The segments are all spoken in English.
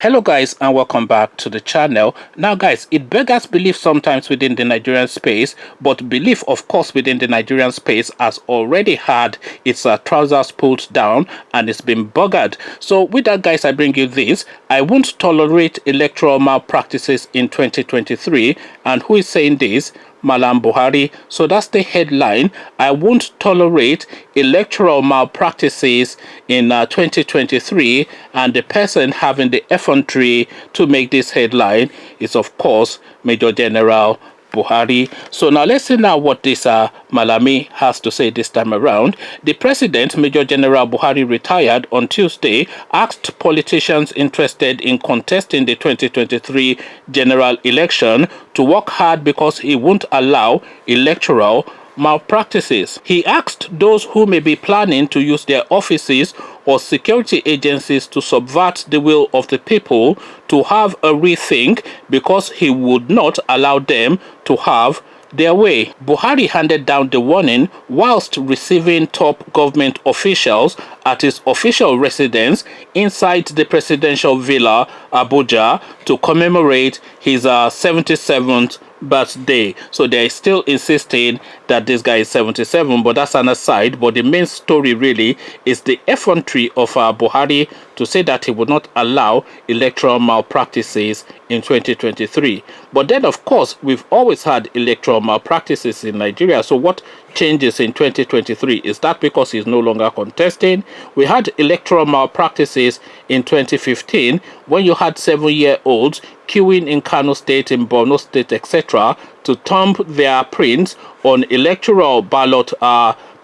Hello guys, and welcome back to the channel. Now guys, it beggars belief sometimes within the Nigerian space, but belief of course within the Nigerian space has already had its trousers pulled down and it's been buggered. So with that guys, I bring you this. I won't tolerate electoral malpractices in 2023. And who is saying this? Malam Buhari. So that's the headline. I won't tolerate electoral malpractices in 2023, and the person having the effrontery to make this headline is of course Major General Buhari. So now let's see now what this Malami has to say this time around. The president, Major General Buhari, retired on Tuesday, asked politicians interested in contesting the 2023 general election to work hard because he won't allow electoral malpractices. He asked those who may be planning to use their offices or security agencies to subvert the will of the people to have a rethink because he would not allow them to have their way. Buhari handed down the warning whilst receiving top government officials at his official residence inside the presidential villa, Abuja, to commemorate his 77th birthday. So they're still insisting that this guy is 77, but that's an aside. But the main story really is the effrontery of Buhari to say that he would not allow electoral malpractices in 2023. But then of course we've always had electoral malpractices in Nigeria. So what changes in 2023? Is that because he's no longer contesting? We had electoral malpractices in 2015 when you had 7-year-olds queuing in Kano State, in Borno State, etc., to thumb their prints on electoral ballot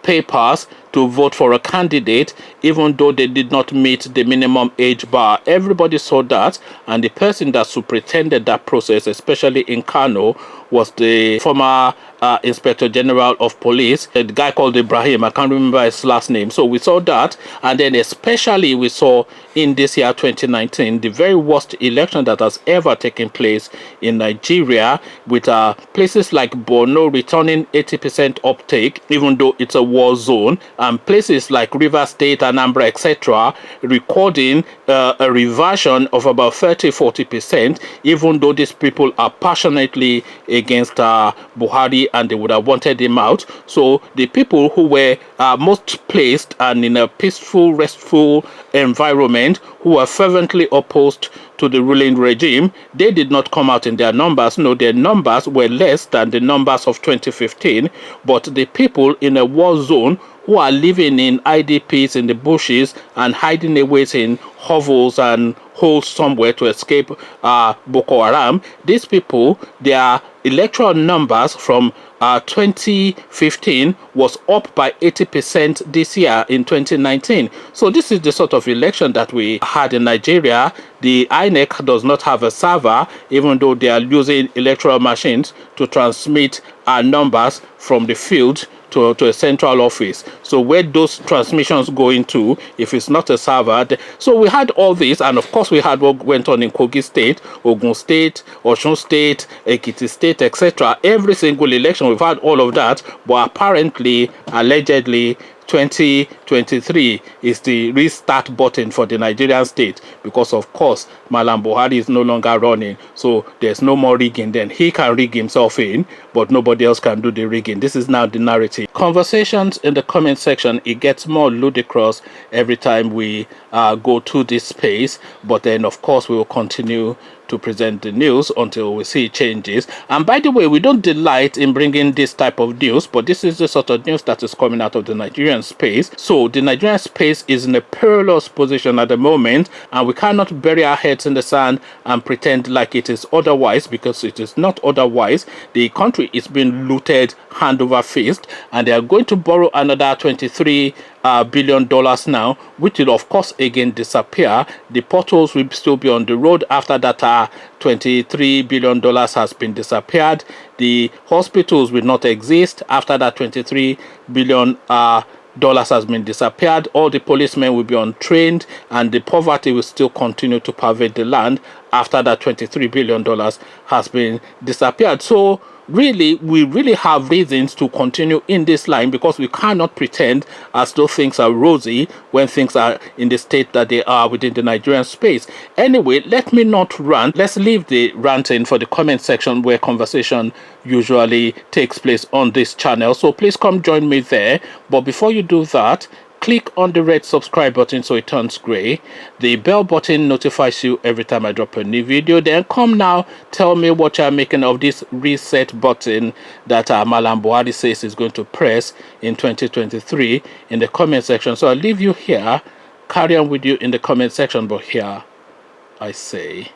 papers to vote for a candidate, even though they did not meet the minimum age bar. Everybody saw that, and the person that superintended that process, especially in Kano, was the former Inspector General of Police, a guy called Ibrahim. I can't remember his last name. So we saw that, and then especially we saw in this year 2019 the very worst election that has ever taken place in Nigeria, with places like Borno returning 80% uptake, even though it's a war zone, and places like River State, Anambra, etc., recording a reversion of about 30-40%, even though these people are passionately against Buhari and they would have wanted him out. So the people who were most placed and in a peaceful, restful environment, who were fervently opposed to the ruling regime, they did not come out in their numbers. No, their numbers were less than the numbers of 2015. But the people in a war zone who are living in IDPs in the bushes and hiding away in hovels and holes somewhere to escape Boko Haram, these people, their electoral numbers from 2015 was up by 80% this year in 2019. So this is the sort of election that we had in Nigeria. The INEC does not have a server, even though they are using electoral machines to transmit our numbers from the field to a central office. So where those transmissions go into, if it's not a server, so we had all this, and of course we had what went on in Kogi State, Ogun State, Osun State, Ekiti State, etc. Every single election we've had all of that, but apparently, allegedly, 2023 is the restart button for the Nigerian state, because of course Malam Buhari is no longer running, so there's no more rigging. Then he can rig himself in, but nobody else can do the rigging. This is now the narrative. Conversations in the comment section, it gets more ludicrous every time we go to this space, but then of course we will continue to present the news until we see changes. And by the way, we don't delight in bringing this type of news, but this is the sort of news that is coming out of the Nigerian space. So the Nigerian space is in a perilous position at the moment, and we cannot bury our heads in the sand and pretend like it is otherwise, because it is not otherwise. The country is being looted hand over fist, and they are going to borrow another $23 billion now, which will of course again disappear. The potholes will still be on the road after that $23 billion has been disappeared. The hospitals will not exist after that $23 billion dollars has been disappeared, all the policemen will be untrained, and the poverty will still continue to pervade the land after that $23 billion has been disappeared. So really, we really have reasons to continue in this line, because we cannot pretend as though things are rosy when things are in the state that they are within the Nigerian space. Anyway, let me not rant. Let's leave the ranting for the comment section, where conversation usually takes place on this channel. So please come join me there. But before you do that, click on the red subscribe button so it turns gray. The bell button notifies you every time I drop a new video. Then come now, tell me what you're making of this reset button that Malam Buhari says is going to press in 2023 in the comment section. So I'll leave you here. Carry on with you in the comment section, but here I say